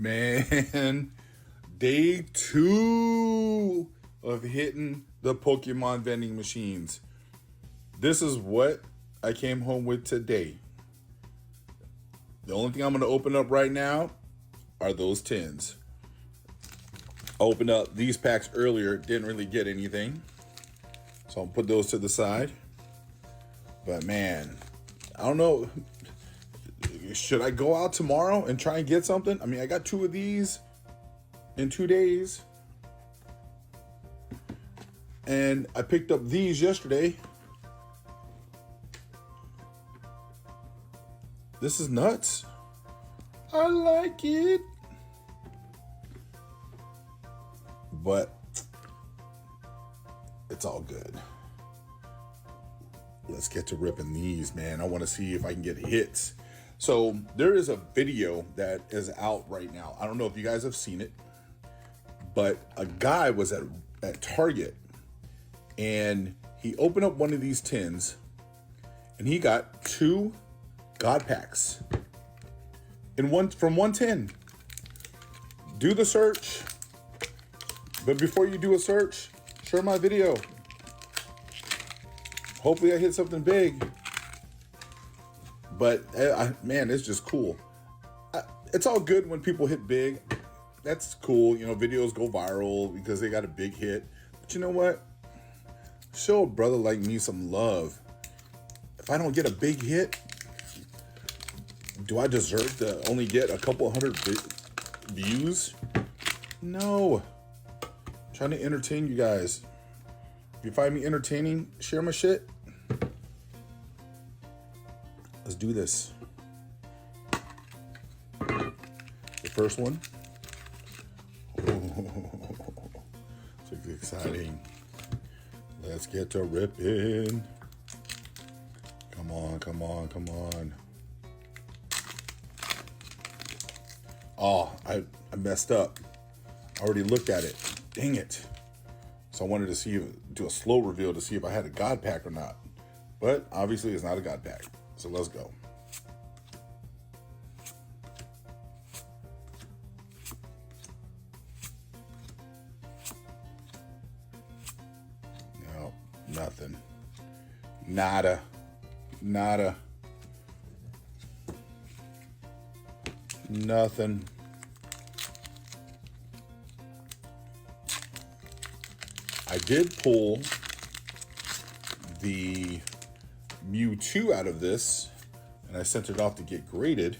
Man, day 2 of hitting the Pokemon vending machines. This is what I came home with today. The only thing I'm going to open up right now are those tins. I opened up these packs earlier, didn't really get anything. So I'll put those to the side. But man, I don't know. Should I go out tomorrow and try and get something? I mean, I got 2 of these in 2 days. And I picked up these yesterday. This is nuts. I like it. But it's all good. Let's get to ripping these, man. I want to see if I can get hits. So there is a video that is out right now. I don't know if you guys have seen it, but a guy was at Target and he opened up one of these tins and he got 2 God packs from one tin. Do the search, but before you do a search, share my video. Hopefully I hit something big. But man, it's just cool. It's all good when people hit big. That's cool. You know, videos go viral because they got a big hit. But you know what? Show a brother like me some love. If I don't get a big hit, do I deserve to only get a couple hundred views? No. I'm trying to entertain you guys. If you find me entertaining, share my shit. Let's do this. The first one. Oh, it's exciting. Let's get to ripping. Come on, come on, come on. Oh, I messed up. I already looked at it. Dang it. So I wanted to do a slow reveal to see if I had a God pack or not. But obviously it's not a God pack. So let's go. No, nothing. Nada. Nada. Nothing. I did pull the Mewtwo out of this and I sent it off to get graded.